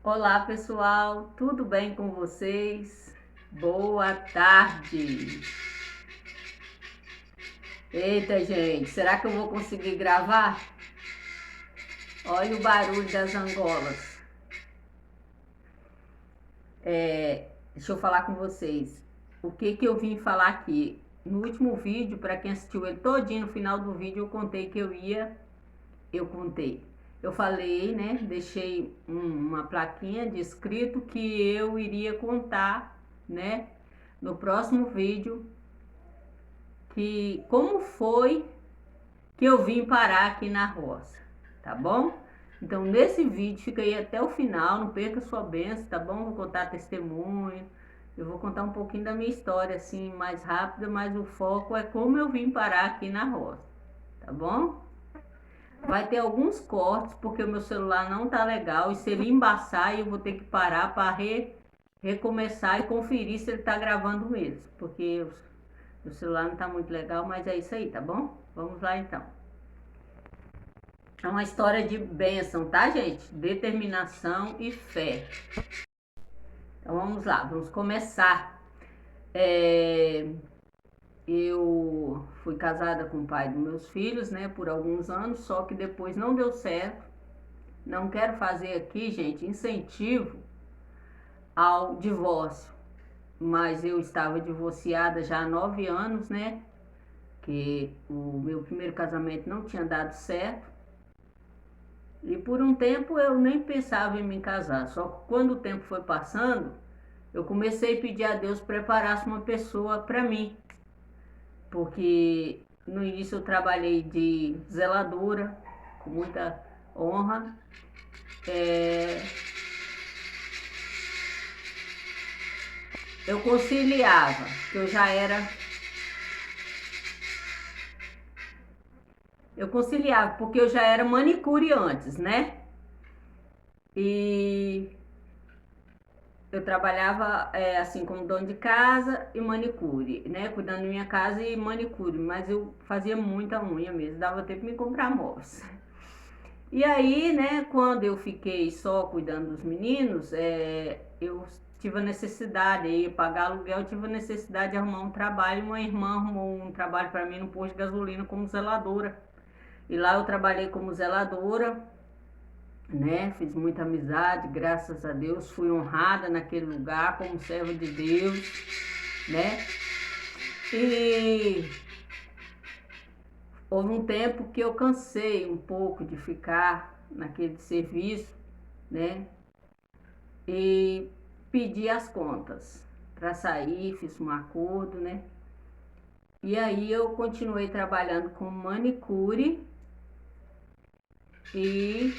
Olá pessoal, tudo bem com vocês? Boa tarde! Eita gente, será que eu vou conseguir gravar? Olha o barulho das angolas. Deixa eu falar com vocês. O que eu vim falar aqui? No último vídeo, para quem assistiu ele todinho, no final do vídeo eu contei que eu falei, né? Deixei uma plaquinha de escrito que eu iria contar, né? No próximo vídeo, que como foi que eu vim parar aqui na roça, tá bom? Então nesse vídeo fica aí até o final, não perca sua bênção, tá bom? Vou contar testemunho, eu vou contar um pouquinho da minha história assim, mais rápida, mas o foco é como eu vim parar aqui na roça, tá bom? Vai ter alguns cortes, porque o meu celular não tá legal, e se ele embaçar, eu vou ter que parar para recomeçar e conferir se ele tá gravando mesmo, porque o celular não tá muito legal, mas é isso aí, tá bom? Vamos lá então. É uma história de bênção, tá, gente? Determinação e fé. Então vamos lá, vamos começar. Eu fui casada com o pai dos meus filhos, né, por alguns anos, só que depois não deu certo. Não quero fazer aqui, gente, incentivo ao divórcio, mas eu estava divorciada já há 9 anos, né? Que o meu primeiro casamento não tinha dado certo. E por um tempo eu nem pensava em me casar. Só que quando o tempo foi passando, eu comecei a pedir a Deus que preparasse uma pessoa para mim. Porque no início eu trabalhei de zeladora, com muita honra. É, eu conciliava, que eu conciliava, porque eu já era manicure antes, né? E eu trabalhava assim como dona de casa e manicure, né? Cuidando da minha casa e manicure, mas eu fazia muita unha mesmo, dava tempo de me comprar móveis. E aí, né, quando eu fiquei só cuidando dos meninos, eu tive a necessidade, ia pagar aluguel, eu tive a necessidade de arrumar um trabalho. Uma irmã arrumou um trabalho para mim no posto de gasolina como zeladora. E lá eu trabalhei como zeladora, né? Fiz muita amizade, graças a Deus, fui honrada naquele lugar como serva de Deus, né? E houve um tempo que eu cansei um pouco de ficar naquele serviço, né? E pedi as contas para sair, fiz um acordo, né? E aí eu continuei trabalhando com manicure e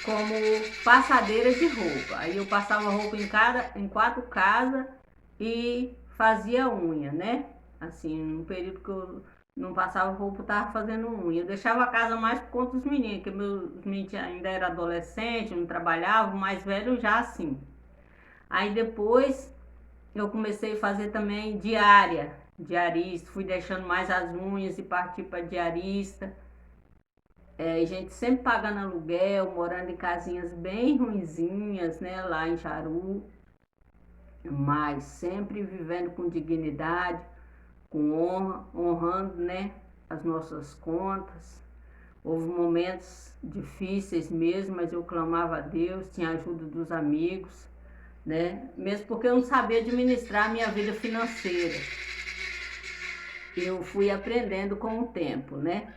como passadeira de roupa. Aí eu passava roupa em 4 casas e fazia unha, né? Assim, no período que eu não passava roupa, eu tava fazendo unha. Eu deixava a casa mais por conta dos meninos, porque meus meninos ainda eram adolescentes, não trabalhavam, o mais velho já assim. Aí depois eu comecei a fazer também diarista, fui deixando mais as unhas e parti para diarista. Gente sempre pagando aluguel, morando em casinhas bem ruinzinhas, né, lá em Jaru, mas sempre vivendo com dignidade, com honra, honrando, né, as nossas contas. Houve momentos difíceis mesmo, mas eu clamava a Deus, tinha a ajuda dos amigos, né, mesmo porque eu não sabia administrar a minha vida financeira. Eu fui aprendendo com o tempo, né?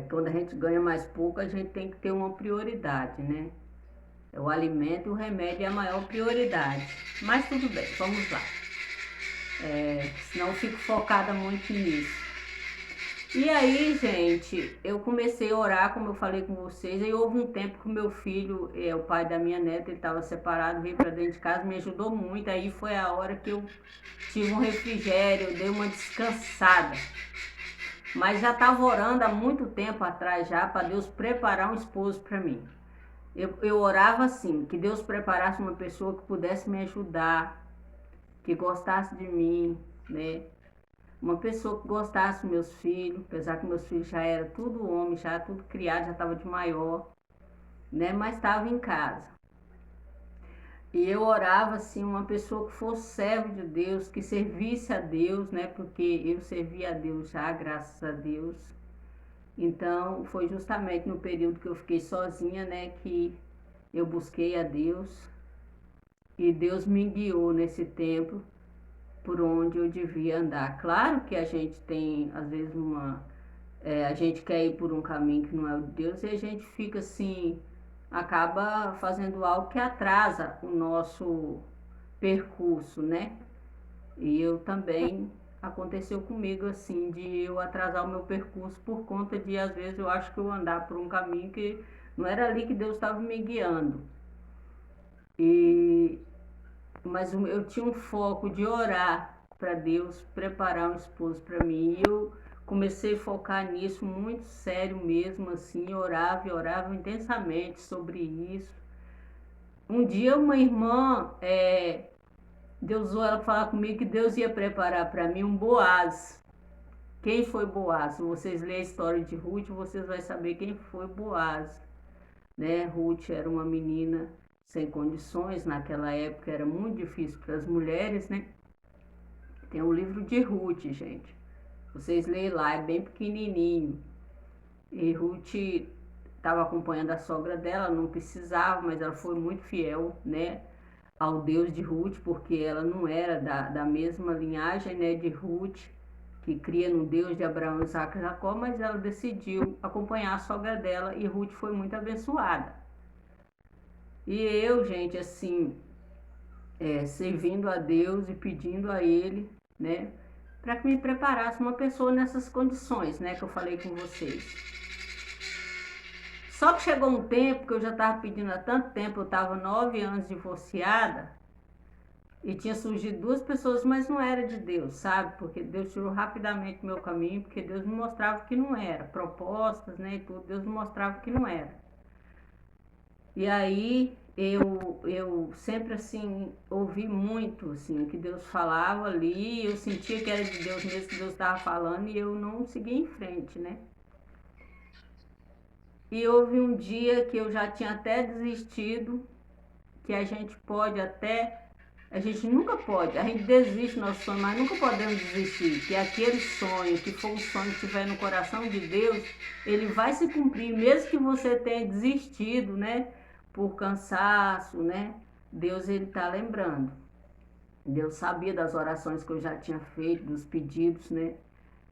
Quando a gente ganha mais pouco, a gente tem que ter uma prioridade, né? O alimento e o remédio é a maior prioridade. Mas tudo bem, vamos lá. Senão eu fico focada muito nisso. E aí, gente, eu comecei a orar, como eu falei com vocês. Aí houve um tempo que o meu filho, o pai da minha neta, ele estava separado, veio para dentro de casa, me ajudou muito. Aí foi a hora que eu tive um refrigério, eu dei uma descansada. Mas já estava orando há muito tempo atrás já para Deus preparar um esposo para mim. Eu orava assim, que Deus preparasse uma pessoa que pudesse me ajudar, que gostasse de mim, né? Uma pessoa que gostasse dos meus filhos, apesar que meus filhos já eram tudo homem, já tudo criado, já estava de maior, né? Mas estava em casa. E eu orava assim, uma pessoa que fosse servo de Deus, que servisse a Deus, né? Porque eu servia a Deus já, graças a Deus. Então, foi justamente no período que eu fiquei sozinha, né, que eu busquei a Deus e Deus me guiou nesse tempo por onde eu devia andar. Claro que a gente tem, às vezes, a gente quer ir por um caminho que não é o de Deus e a gente fica assim, acaba fazendo algo que atrasa o nosso percurso, né? E eu também aconteceu comigo assim, de eu atrasar o meu percurso por conta de, às vezes, eu acho que eu andar por um caminho que não era ali que Deus estava me guiando. E mas eu tinha um foco de orar para Deus preparar um esposo para mim. E eu comecei a focar nisso muito sério mesmo, assim, orava e orava intensamente sobre isso. Um dia uma irmã, Deus usou ela falar comigo que Deus ia preparar para mim um Boaz. Quem foi Boaz? Se vocês lerem a história de Ruth, vocês vão saber quem foi Boaz. Né? Ruth era uma menina sem condições, naquela época era muito difícil para as mulheres, né? Tem um livro de Ruth, gente. Vocês leem lá, é bem pequenininho. E Ruth estava acompanhando a sogra dela, não precisava, mas ela foi muito fiel, né, ao Deus de Ruth, porque ela não era da mesma linhagem, né, de Ruth, que cria no Deus de Abraão, Isaac e Jacó, mas ela decidiu acompanhar a sogra dela e Ruth foi muito abençoada. E eu, gente, assim, servindo a Deus e pedindo a Ele, né, para que me preparasse uma pessoa nessas condições, né, que eu falei com vocês. Só que chegou um tempo que eu já estava pedindo há tanto tempo, eu estava 9 anos divorciada e tinha surgido duas pessoas, mas não era de Deus, sabe? Porque Deus tirou rapidamente meu caminho, porque Deus me mostrava que não era, propostas, né, e tudo, Deus me mostrava que não era. E aí eu sempre assim ouvi muito assim o que Deus falava ali, eu sentia que era de Deus mesmo que Deus estava falando e eu não seguia em frente, né? E houve um dia que eu já tinha até desistido, que a gente pode até, a gente nunca pode, a gente desiste do nosso sonho, mas nunca podemos desistir, que aquele sonho, que for um sonho que estiver no coração de Deus, ele vai se cumprir, mesmo que você tenha desistido, né, por cansaço, né, Deus ele está lembrando. Deus sabia das orações que eu já tinha feito, dos pedidos, né,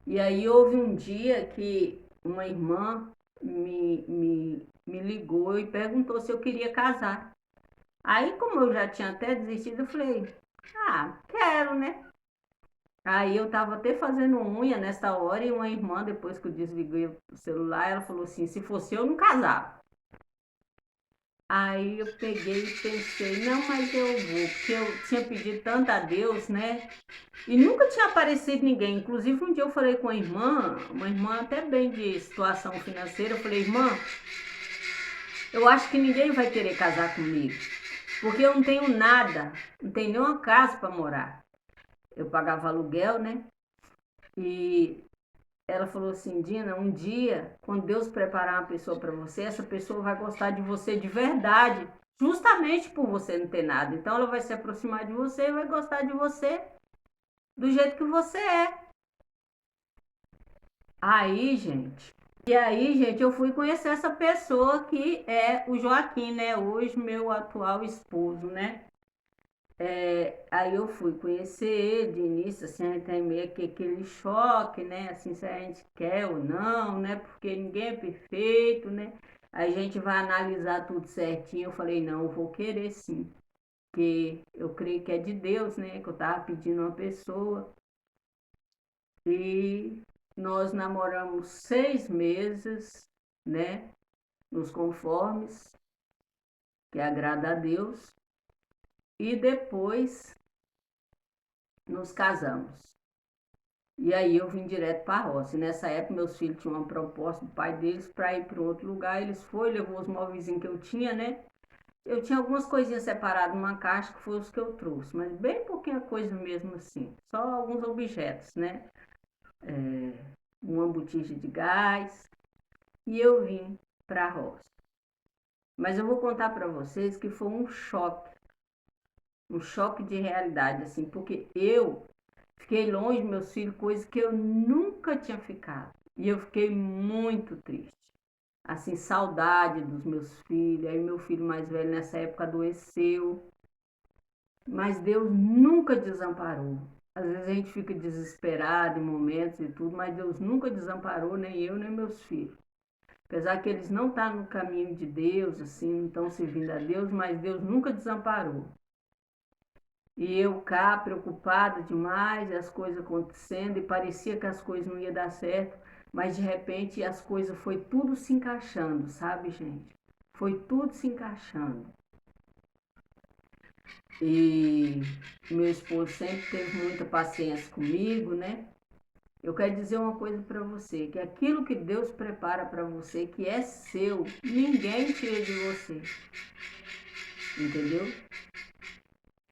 e aí houve um dia que uma irmã me ligou e perguntou se eu queria casar. Aí, como eu já tinha até desistido, eu falei, ah, quero, né? Aí eu tava até fazendo unha nessa hora e uma irmã, depois que eu desliguei o celular, ela falou assim, se fosse eu, não casava. Aí eu peguei e pensei, não, mas eu vou, porque eu tinha pedido tanto a Deus, né? E nunca tinha aparecido ninguém. Inclusive, um dia eu falei com uma irmã até bem de situação financeira, eu falei, irmã, eu acho que ninguém vai querer casar comigo, porque eu não tenho nada, não tenho nenhuma casa para morar. Eu pagava aluguel, né? E ela falou assim, Dina, um dia, quando Deus preparar uma pessoa para você, essa pessoa vai gostar de você de verdade, justamente por você não ter nada. Então ela vai se aproximar de você e vai gostar de você do jeito que você é. Aí, gente, eu fui conhecer essa pessoa que é o Joaquim, né? Hoje meu atual esposo, né? Aí eu fui conhecer ele de início, assim, a gente tem meio que aquele choque, né? Assim, se a gente quer ou não, né? Porque ninguém é perfeito, né? A gente vai analisar tudo certinho. Eu falei, não, eu vou querer sim. Porque eu creio que é de Deus, né? Que eu tava pedindo uma pessoa. E nós namoramos 6 meses, né? Nos conformes, que agrada a Deus. E depois nos casamos. E aí eu vim direto para a roça. E nessa época meus filhos tinham uma proposta do pai deles para ir para outro lugar. Eles foram, levou os móveis que eu tinha, né? Eu tinha algumas coisinhas separadas numa caixa que foram os que eu trouxe, mas bem pouquinha coisa mesmo assim. Só alguns objetos, né? Uma botija de gás. E eu vim para a roça. Mas eu vou contar para vocês que foi um choque um choque de realidade, assim, porque eu fiquei longe dos meus filhos, coisa que eu nunca tinha ficado. E eu fiquei muito triste. Assim, saudade dos meus filhos. Aí meu filho mais velho nessa época adoeceu. Mas Deus nunca desamparou. Às vezes a gente fica desesperado em momentos e tudo, mas Deus nunca desamparou, nem eu, nem meus filhos. Apesar que eles não estão no caminho de Deus, assim, não estão servindo a Deus, mas Deus nunca desamparou. E eu cá, preocupada demais, as coisas acontecendo, e parecia que as coisas não iam dar certo, mas de repente as coisas foi tudo se encaixando, sabe, gente? Foi tudo se encaixando. E meu esposo sempre teve muita paciência comigo, né? Eu quero dizer uma coisa para você, que aquilo que Deus prepara para você, que é seu, ninguém tira de você, entendeu?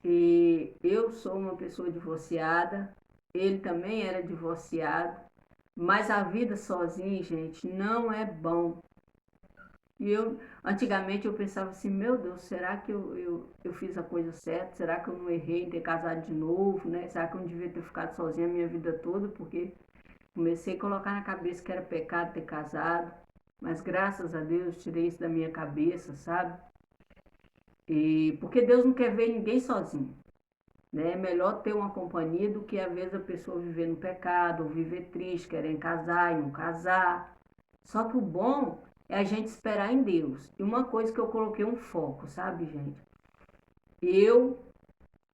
E eu sou uma pessoa divorciada, ele também era divorciado, mas a vida sozinha, gente, não é bom. E antigamente eu pensava assim, meu Deus, será que eu fiz a coisa certa? Será que eu não errei em ter casado de novo, né? Será que eu não devia ter ficado sozinha a minha vida toda? Porque comecei a colocar na cabeça que era pecado ter casado, mas graças a Deus tirei isso da minha cabeça, sabe? E porque Deus não quer ver ninguém sozinho, né? É melhor ter uma companhia do que às vezes a pessoa viver no pecado, ou viver triste, querendo casar e não casar. Só que o bom é a gente esperar em Deus. E uma coisa que eu coloquei um foco, sabe, gente? Eu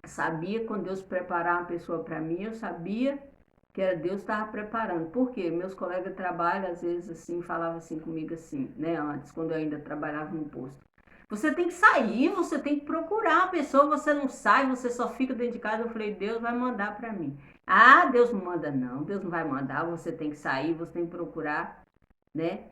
sabia quando Deus preparar uma pessoa para mim, eu sabia que era Deus que estava preparando. Por quê? Meus colegas de trabalho, às vezes, assim, falavam assim comigo assim, né? Antes, quando eu ainda trabalhava no posto. Você tem que sair, você tem que procurar a pessoa, você não sai, você só fica dentro de casa. Eu falei, Deus vai mandar para mim. Ah, Deus não manda não, Deus não vai mandar, você tem que sair, você tem que procurar, né?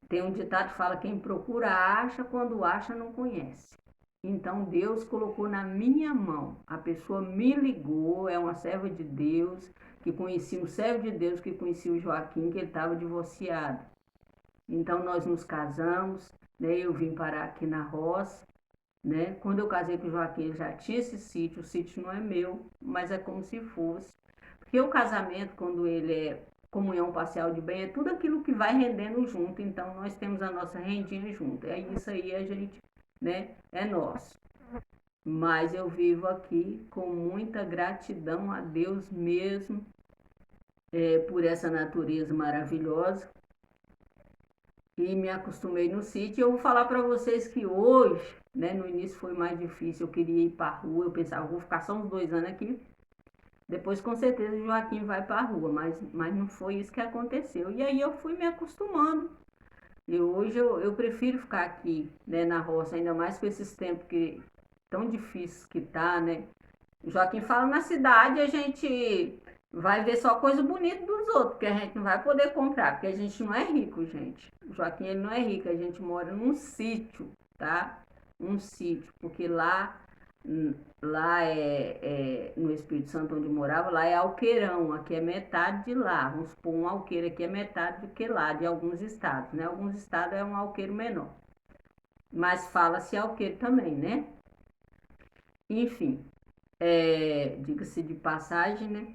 Tem um ditado que fala, quem procura acha, quando acha não conhece. Então Deus colocou na minha mão, a pessoa me ligou, é uma serva de Deus, que conhecia, um servo de Deus que conhecia o Joaquim, que ele estava divorciado. Então nós nos casamos, né? Eu vim parar aqui na roça, né? Quando eu casei com o Joaquim, ele já tinha esse sítio, o sítio não é meu, mas é como se fosse. Porque o casamento, quando ele é comunhão parcial de bem, é tudo aquilo que vai rendendo junto, então nós temos a nossa rendinha junto. É isso aí, a gente, né? É nosso. Mas eu vivo aqui com muita gratidão a Deus mesmo, por essa natureza maravilhosa, e me acostumei no sítio. Eu vou falar para vocês que hoje, né, no início foi mais difícil, eu queria ir para a rua, eu pensava, vou ficar só uns 2 anos aqui, depois com certeza o Joaquim vai para a rua, mas não foi isso que aconteceu. E aí eu fui me acostumando. E hoje eu prefiro ficar aqui, né, na roça, ainda mais com esses tempos que tão difíceis que tá, né? O Joaquim fala, na cidade a gente vai ver só coisa bonita dos outros, que a gente não vai poder comprar, porque a gente não é rico, gente. O Joaquim ele não é rico, a gente mora num sítio, tá? Um sítio, porque lá no Espírito Santo onde eu morava, lá é alqueirão, aqui é metade de lá. Vamos supor, um alqueiro aqui é metade do que lá, de alguns estados, né? Alguns estados é um alqueiro menor. Mas fala-se alqueiro também, né? Enfim, diga-se de passagem, né?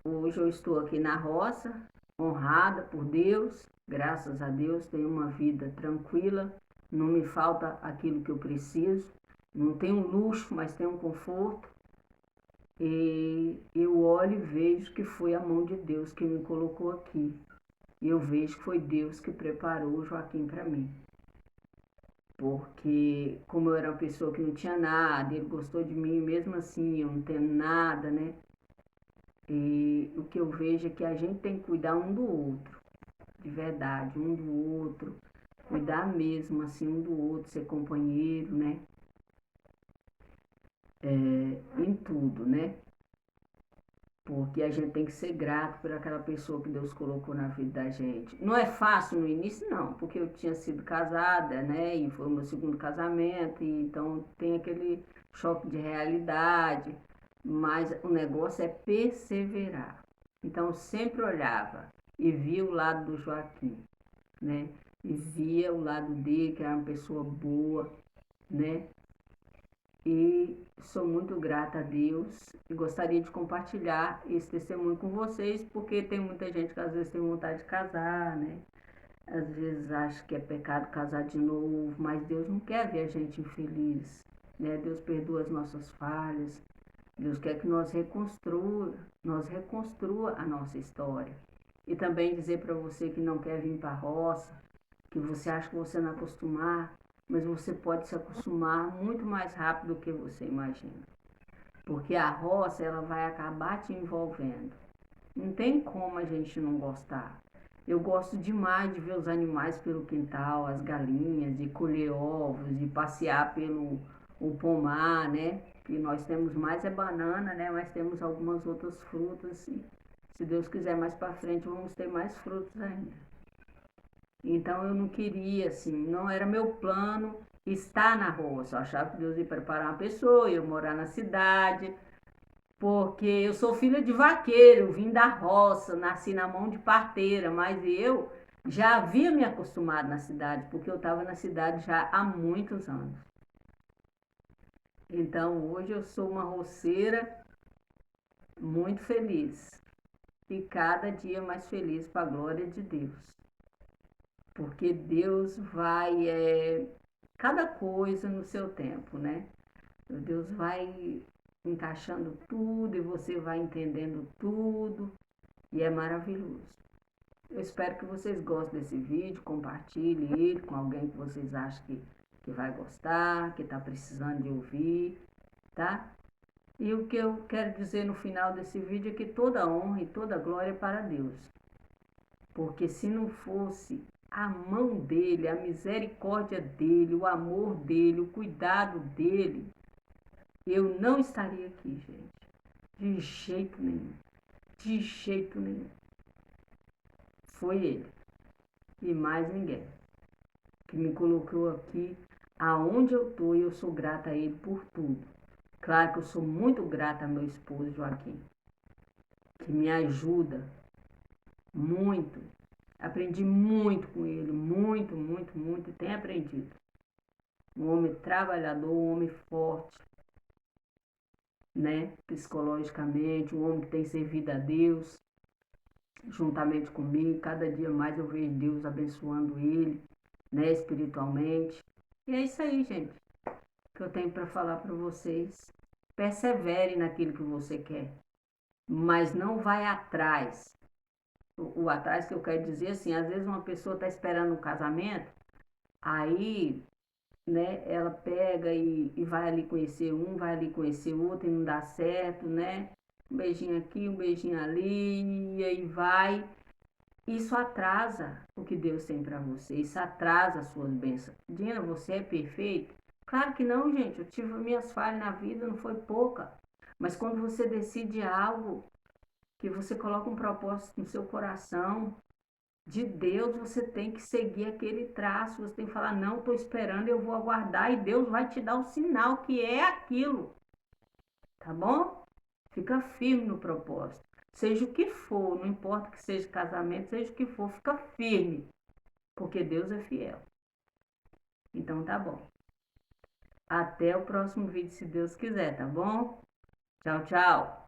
Hoje eu estou aqui na roça, honrada por Deus, graças a Deus, tenho uma vida tranquila, não me falta aquilo que eu preciso, não tenho luxo, mas tenho conforto. E eu olho e vejo que foi a mão de Deus que me colocou aqui. E eu vejo que foi Deus que preparou o Joaquim para mim. Porque como eu era uma pessoa que não tinha nada, ele gostou de mim, mesmo assim eu não tenho nada, né? E o que eu vejo é que a gente tem que cuidar um do outro, de verdade, um do outro, cuidar mesmo assim um do outro, ser companheiro, né? Em tudo, né? Porque a gente tem que ser grato por aquela pessoa que Deus colocou na vida da gente. Não é fácil no início, não, porque eu tinha sido casada, né? E foi o meu segundo casamento, e então tem aquele choque de realidade, mas o negócio é perseverar. Então eu sempre olhava e via o lado do Joaquim, né? E via o lado dele, que era uma pessoa boa, né? E sou muito grata a Deus e gostaria de compartilhar esse testemunho com vocês, porque tem muita gente que às vezes tem vontade de casar, né? Às vezes acha que é pecado casar de novo, mas Deus não quer ver a gente infeliz, né? Deus perdoa as nossas falhas, Deus quer que nós reconstrua a nossa história. E também dizer para você que não quer vir para a roça, que você acha que você não acostumar, mas você pode se acostumar muito mais rápido do que você imagina. Porque a roça, ela vai acabar te envolvendo. Não tem como a gente não gostar. Eu gosto demais de ver os animais pelo quintal, as galinhas, de colher ovos, de passear pelo o pomar, né? Que nós temos mais é banana, né? Mas temos algumas outras frutas. E, se Deus quiser, mais para frente vamos ter mais frutos ainda. Então eu não queria, assim, não era meu plano estar na roça. Eu achava que Deus ia preparar uma pessoa, eu morar na cidade, porque eu sou filha de vaqueiro, vim da roça, nasci na mão de parteira, mas eu já havia me acostumado na cidade, porque eu estava na cidade já há muitos anos. Então hoje eu sou uma roceira muito feliz e cada dia mais feliz para a glória de Deus, porque Deus vai cada coisa no seu tempo, né? Deus vai encaixando tudo e você vai entendendo tudo e é maravilhoso. Eu espero que vocês gostem desse vídeo, compartilhem ele com alguém que vocês acham que vai gostar, que está precisando de ouvir, tá? E o que eu quero dizer no final desse vídeo é que toda honra e toda glória é para Deus. Porque se não fosse a mão dele, a misericórdia dele, o amor dele, o cuidado dele, eu não estaria aqui, gente. De jeito nenhum. De jeito nenhum. Foi ele. E mais ninguém. Que me colocou aqui aonde eu estou e eu sou grata a ele por tudo. Claro que eu sou muito grata a meu esposo Joaquim, que me ajuda muito. Aprendi muito com ele, muito, muito, muito, e tenho aprendido. Um homem trabalhador, um homem forte, né? Psicologicamente, um homem que tem servido a Deus juntamente comigo. Cada dia mais eu vejo Deus abençoando ele, né? Espiritualmente. E é isso aí, gente, que eu tenho para falar para vocês. Persevere naquilo que você quer, mas não vai atrás. O atrás que eu quero dizer assim, às vezes uma pessoa está esperando um casamento, aí, né, ela pega e vai ali conhecer um, vai ali conhecer outro e não dá certo, né? Um beijinho aqui, um beijinho ali, e aí vai. Isso atrasa o que Deus tem para você, isso atrasa as suas bênçãos. Dina, você é perfeito? Claro que não, gente. Eu tive minhas falhas na vida, não foi pouca. Mas quando você decide algo, que você coloca um propósito no seu coração, de Deus, você tem que seguir aquele traço. Você tem que falar, não, estou esperando, eu vou aguardar e Deus vai te dar o sinal que é aquilo. Tá bom? Fica firme no propósito. Seja o que for, não importa que seja casamento, seja o que for, fica firme. Porque Deus é fiel. Então tá bom. Até o próximo vídeo, se Deus quiser, tá bom? Tchau, tchau.